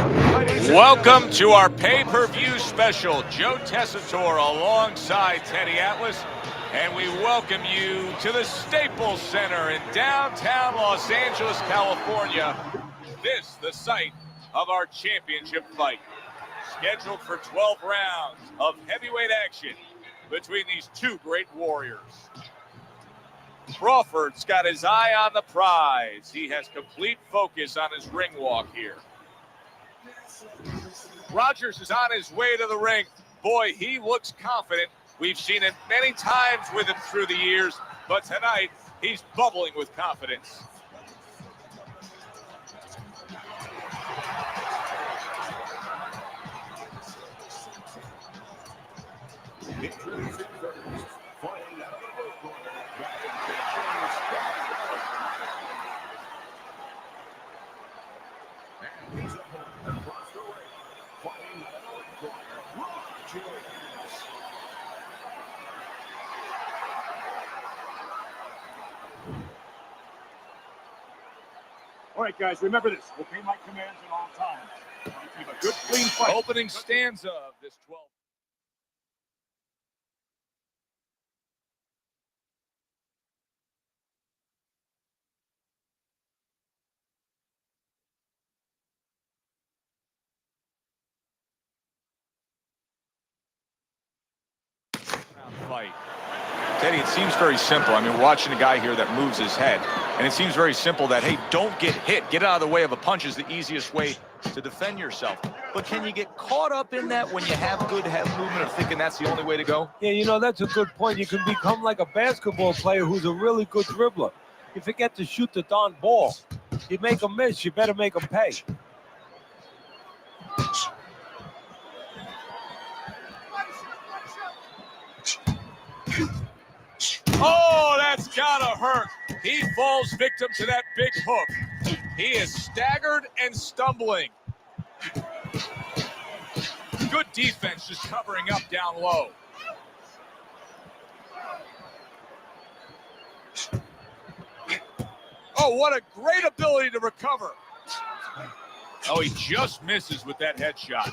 Welcome to our pay-per-view special. Joe Tessitore alongside Teddy Atlas, and we welcome you to the Staples Center in downtown Los Angeles, California. This, the site of our championship fight. Scheduled for 12 rounds of heavyweight action between these two great warriors. Crawford's got his eye on the prize. He has complete focus on his ring walk here. Rogers is on his way to the ring. Boy, he looks confident. We've seen it many times with him through the years, but tonight he's bubbling with confidence. All right, guys, remember this. Obey my commands at all times. Keep a good, clean fight. Opening stanza of this 12. Fight. Teddy, it seems very simple. I mean, watching a guy here that moves his head, and it seems very simple that, hey, don't get hit. Get out of the way of a punch is the easiest way to defend yourself. But can you get caught up in that when you have good head movement of thinking that's the only way to go? Yeah, you know, that's a good point. You can become like a basketball player who's a really good dribbler. You forget to shoot the darn ball. You make them miss, you better make them pay. Oh, that's gotta hurt. He falls victim to that big hook. He is staggered and stumbling. Good defense just covering up down low. Oh, what a great ability to recover. Oh, he just misses with that headshot.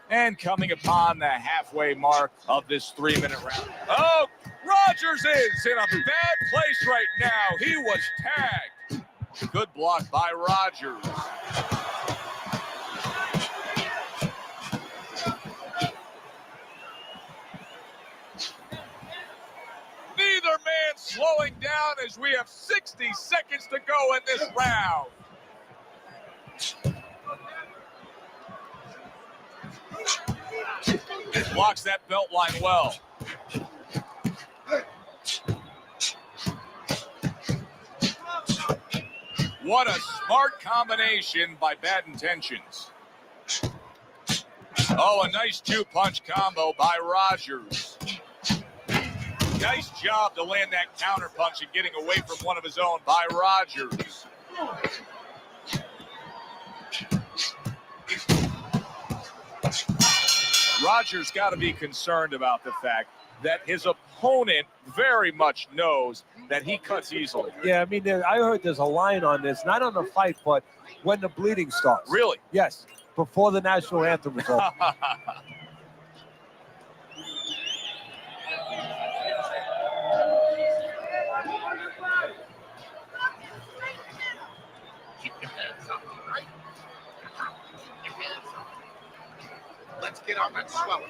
And coming upon the halfway mark of this 3-minute round. Oh, Rogers is in a bad place right now. He was tagged. Good block by Rogers. Neither man slowing down as we have 60 seconds to go in this round. Blocks that belt line well. What a smart combination by Bad Intentions. Oh, a nice two-punch combo by Rogers. Nice job to land that counter punch and getting away from one of his own by Rogers. Rogers got to be concerned about the fact that his opponent very much knows that he cuts easily. Yeah, I mean, I heard there's a line on this, not on the fight, but when the bleeding starts. Really? Yes, before the national anthem is over. Keep your hands up, all right? Keep your hands up. Let's get on that swelling.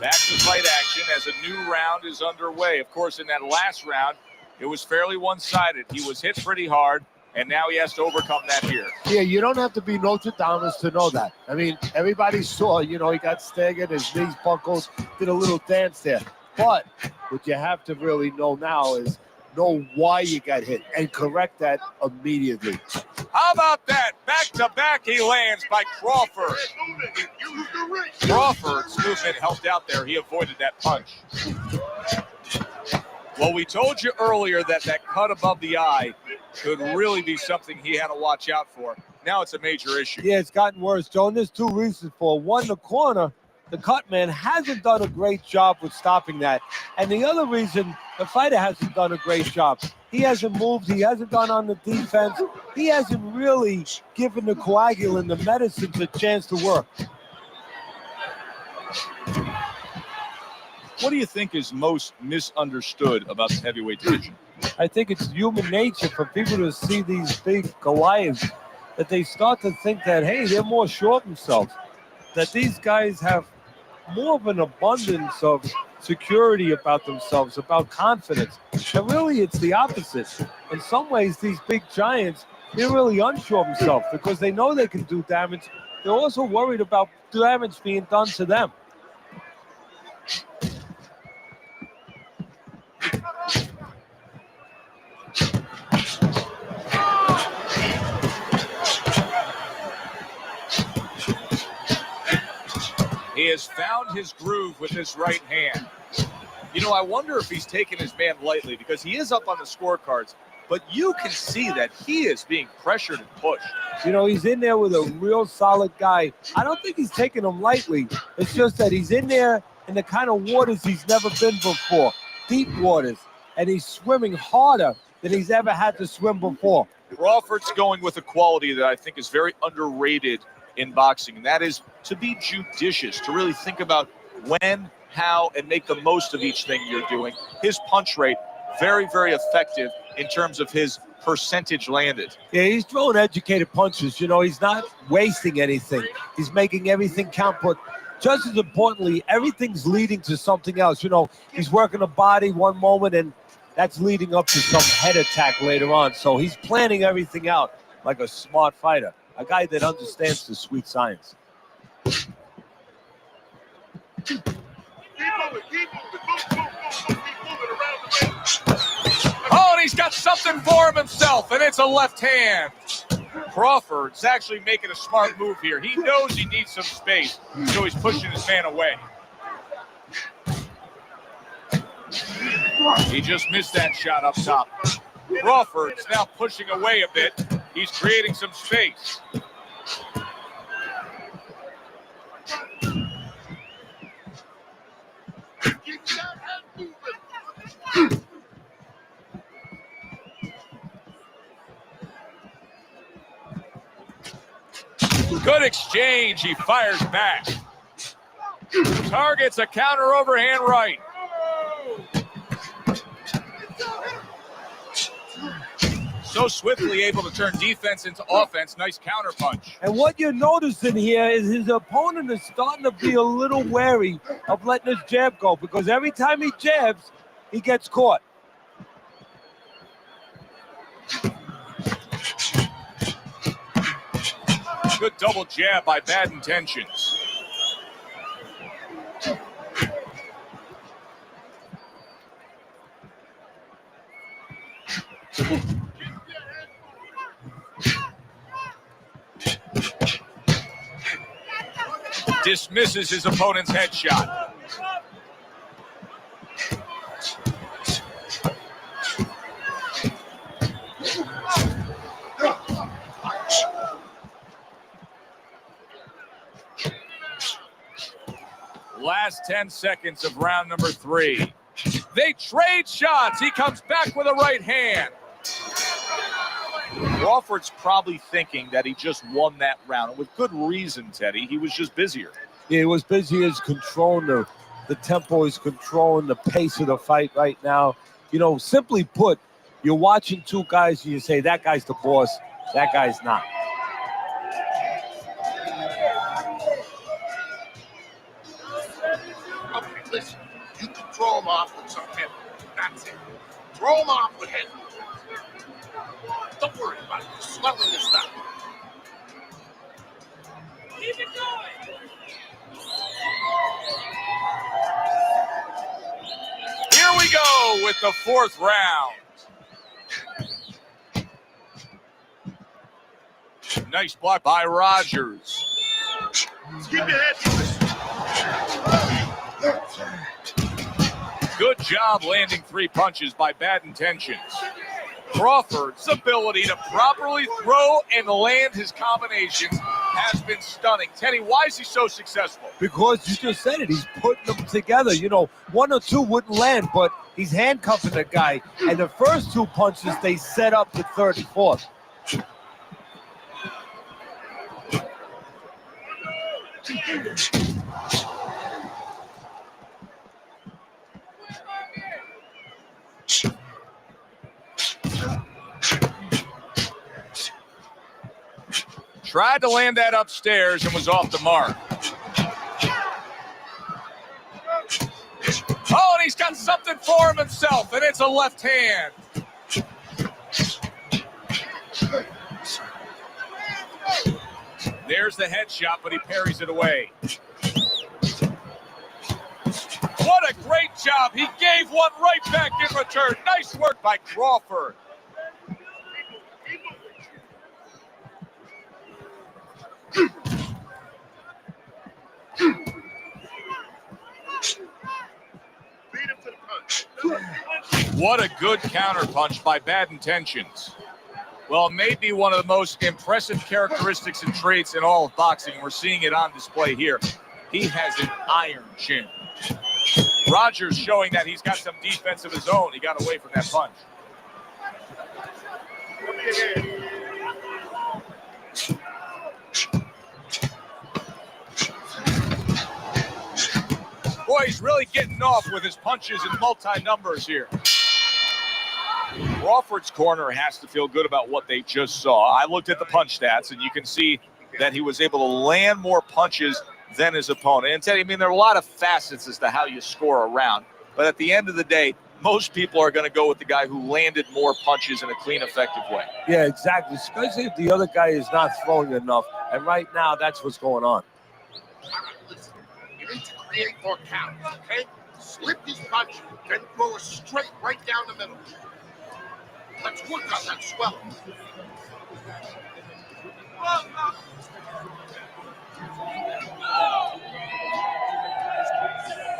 Back to fight action as a new round is underway. Of course, in that last round, it was fairly one-sided. He was hit pretty hard, and now he has to overcome that here. Yeah, you don't have to be Notre Dame to know that. I mean, everybody saw, you know, he got staggered, his knees buckled, did a little dance there. But what you have to really know now is know why you got hit and correct that immediately. How about that? Back-to-back he lands by Crawford. Crawford's movement helped out there. He avoided that punch. Well, we told you earlier that that cut above the eye could really be something he had to watch out for. Now it's a major issue. Yeah, it's gotten worse, Joe. And there's two reasons for it. One, the corner the cut man, hasn't done a great job with stopping that. And the other reason the fighter hasn't done a great job, he hasn't moved, he hasn't gone on the defense, he hasn't really given the coagulant, the medicines, a chance to work. What do you think is most misunderstood about the heavyweight division? I think it's human nature for people to see these big Goliaths, that they start to think that, hey, they're more sure of themselves, that these guys have more of an abundance of security about themselves, about confidence. And really, it's the opposite. In some ways, these big giants, they're really unsure of themselves because they know they can do damage. They're also worried about damage being done to them. He has found his groove with his right hand. You know, I wonder if he's taking his man lightly because he is up on the scorecards, but you can see that he is being pressured and pushed. You know, he's in there with a real solid guy. I don't think he's taking him lightly. It's just that he's in there in the kind of waters he's never been before, deep waters, and he's swimming harder than he's ever had to swim before. Crawford's going with a quality that I think is very underrated in boxing, and that is to be judicious, to really think about when, how, and make the most of each thing you're doing. His punch rate, very, very effective in terms of his percentage landed. Yeah, he's throwing educated punches. You know, he's not wasting anything. He's making everything count, but just as importantly, everything's leading to something else. You know, he's working the body one moment, and that's leading up to some head attack later on. So he's planning everything out like a smart fighter, a guy that understands the sweet science. Oh, and he's got something for him himself, and it's a left hand. Crawford's actually making a smart move here. He knows he needs some space, so he's pushing his man away. He just missed that shot up top. Crawford's now pushing away a bit. He's creating some space. Good exchange. He fires back. Targets a counter overhand right. So swiftly able to turn defense into offense. Nice counter punch. And what you're noticing here is his opponent is starting to be a little wary of letting his jab go, because every time he jabs, he gets caught. Good double jab by Bad Intentions. Dismisses his opponent's headshot. Last 10 seconds of round number 3. They trade shots. He comes back with a right hand. Crawford's probably thinking that he just won that round, and with good reason, Teddy. He was just busier. Yeah, he was busy as controlling the tempo, is controlling the pace of the fight right now. You know, simply put, you're watching two guys and you say, that guy's the boss, that guy's not. Okay, listen. You can throw him off with some head. That's it. Throw him off with head. Don't worry about it. Swelling this stuff. Keep it going. Here we go with the 4th round. Nice block by Rogers. Keep your head Good job landing 3 punches by Bad Intentions. Crawford's ability to properly throw and land his combinations has been stunning. Teddy, why is he so successful? Because you just said it. He's putting them together. You know, one or two wouldn't land, but he's handcuffing the guy. And the first two punches, they set up the third and fourth. Tried to land that upstairs and was off the mark. Oh, and he's got something for him himself, and it's a left hand. There's the headshot, but he parries it away. What a great job. He gave one right back in return. Nice work by Crawford. What a good counter punch by Bad Intentions. Well, maybe one of the most impressive characteristics and traits in all of boxing. We're seeing it on display here. He has an iron chin. Rogers showing that he's got some defense of his own. He got away from that punch. Boy, he's really getting off with his punches in multi-numbers here. Crawford's corner has to feel good about what they just saw. I looked at the punch stats, and you can see that he was able to land more punches than his opponent. And Teddy, I mean, there are a lot of facets as to how you score a round. But at the end of the day, most people are going to go with the guy who landed more punches in a clean, effective way. Yeah, exactly. Especially if the other guy is not throwing enough. And right now, that's what's going on. All right, listen. You need to create more count, okay? Slip his punch, then throw a straight right down the middle. Let's work on that swell.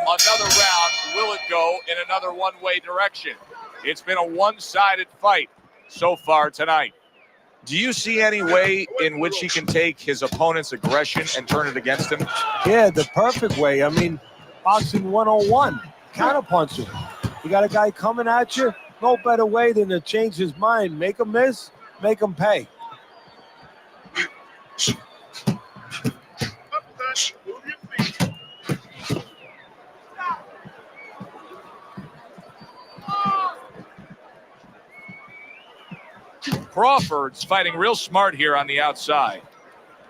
Another round, will it go in another one-way direction? It's been a one-sided fight so far tonight. Do you see any way in which he can take his opponent's aggression and turn it against him? Yeah, the perfect way. I mean, boxing 101, counterpunching. You got a guy coming at you, no better way than to change his mind. Make him miss, make him pay. Crawford's fighting real smart here on the outside.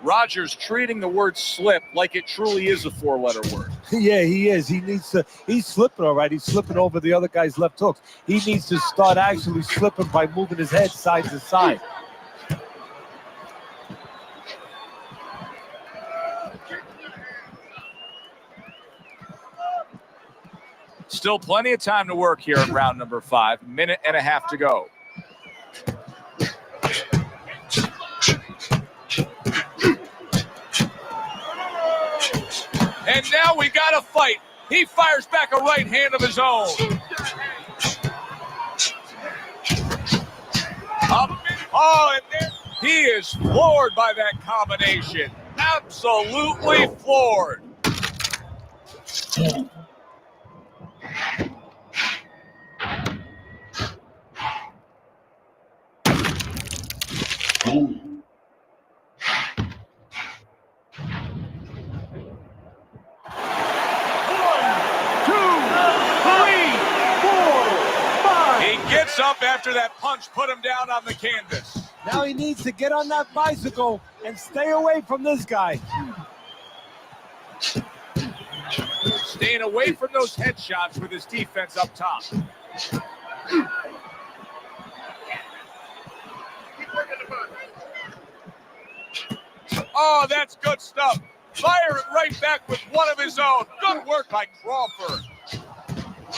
Rogers treating the word slip like it truly is a four-letter word. Yeah, he is. He's slipping all right. He's slipping over the other guy's left hooks. He needs to start actually slipping by moving his head side to side. Still plenty of time to work here in round number 5. Minute and a half to go. And now we got a fight. He fires back a right hand of his own. Oh, and there he is floored by that combination. Absolutely floored. Up after that punch put him down on the canvas. Now he needs to get on that bicycle and stay away from this guy. Staying away from those headshots with his defense up top. Oh, that's good stuff. Fire it right back with one of his own. Good work by Crawford.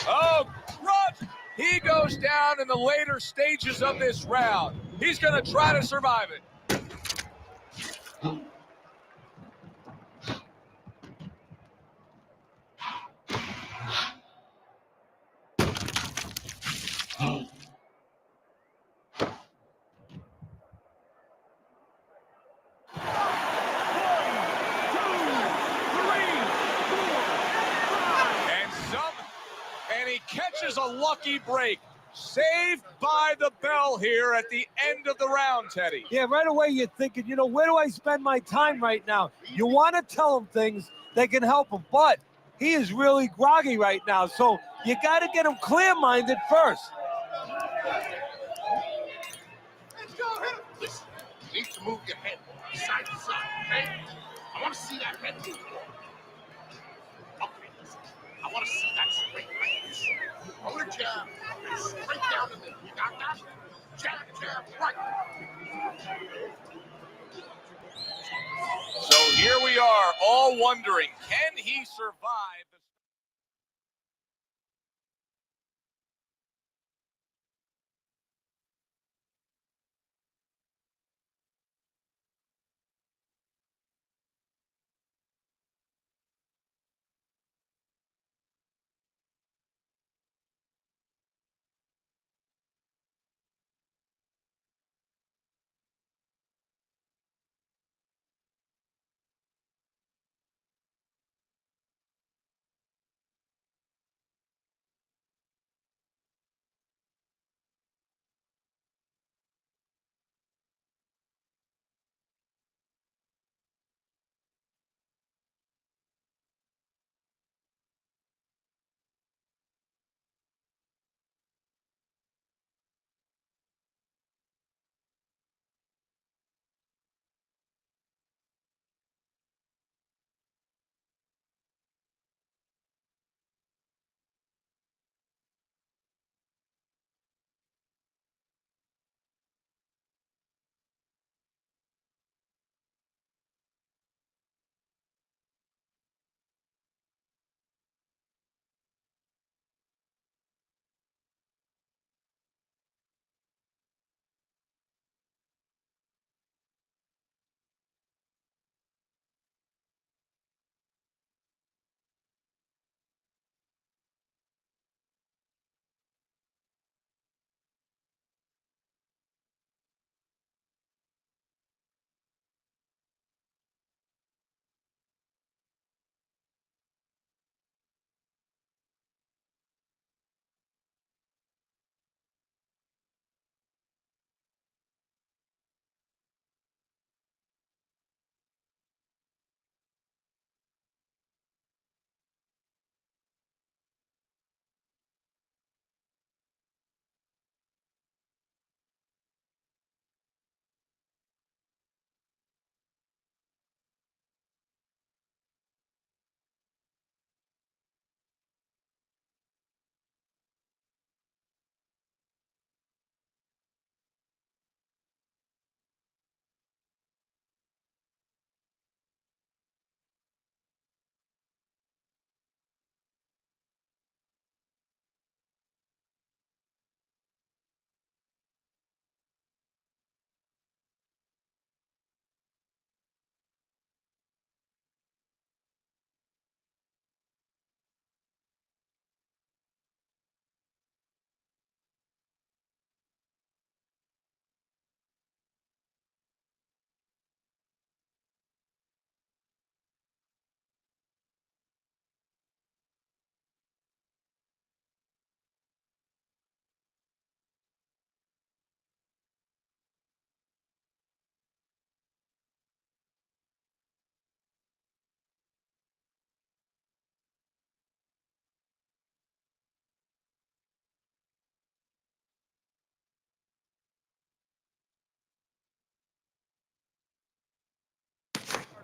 Oh, Rogers. He goes down in the later stages of this round. He's going to try to survive it. a lucky break. Saved by the bell here at the end of the round, Teddy. Yeah, right away you're thinking, you know, where do I spend my time right now? You want to tell him things that can help him, but he is really groggy right now, so you got to get him clear-minded first. Listen, you need to move your head side to side, okay? I want to see that head move. Okay, listen. I want to see that straight like this. Hold a jab and straight down the middle. You got that? Jab, jab, right. So here we are, all wondering, can he survive?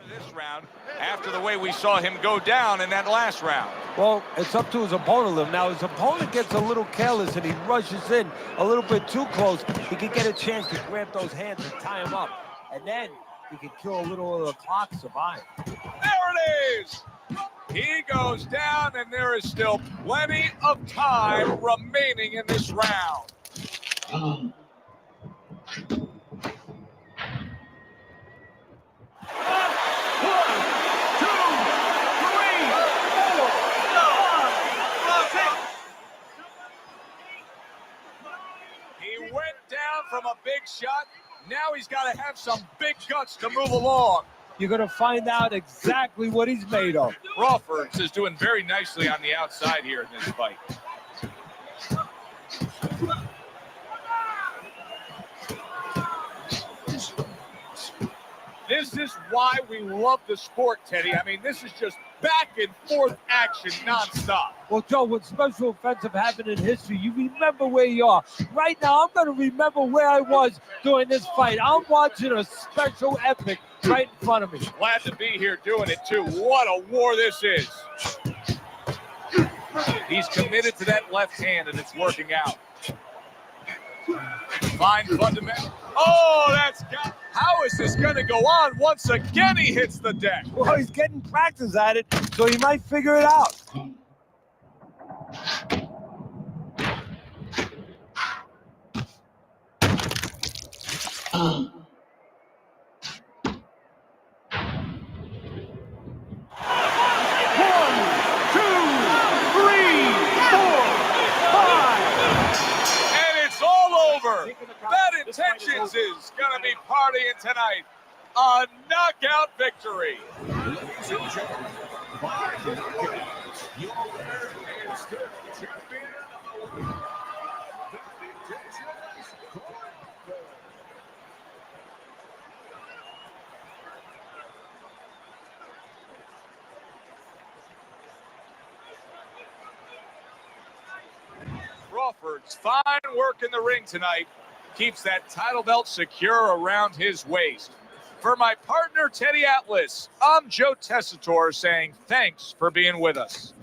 This round, after the way we saw him go down in that last round. Well, it's up to his opponent. Now, his opponent gets a little careless and he rushes in a little bit too close. He can get a chance to grab those hands and tie him up. And then he can kill a little of the clock, survive. There it is! He goes down, and there is still plenty of time remaining in this round. He went down from a big shot. Now he's got to have some big guts to move along. You're going to find out exactly what he's made of. Crawford is doing very nicely on the outside here in this fight. This is why we love the sport, Teddy. I mean, this is just back and forth action nonstop. Well, Joe, when special events have happened in history, you remember where you are. Right now, I'm going to remember where I was during this fight. I'm watching a special epic right in front of me. Glad to be here doing it, too. What a war this is. He's committed to that left hand, and it's working out. Fine fundamental. Oh, that's got. How is this going to go on? Once again, he hits the deck. Well, he's getting practice at it, so he might figure it out. Bad Intentions is going to be partying tonight. A knockout victory. Crawford's fine work in the ring tonight keeps that title belt secure around his waist. For my partner, Teddy Atlas, I'm Joe Tessitore saying thanks for being with us.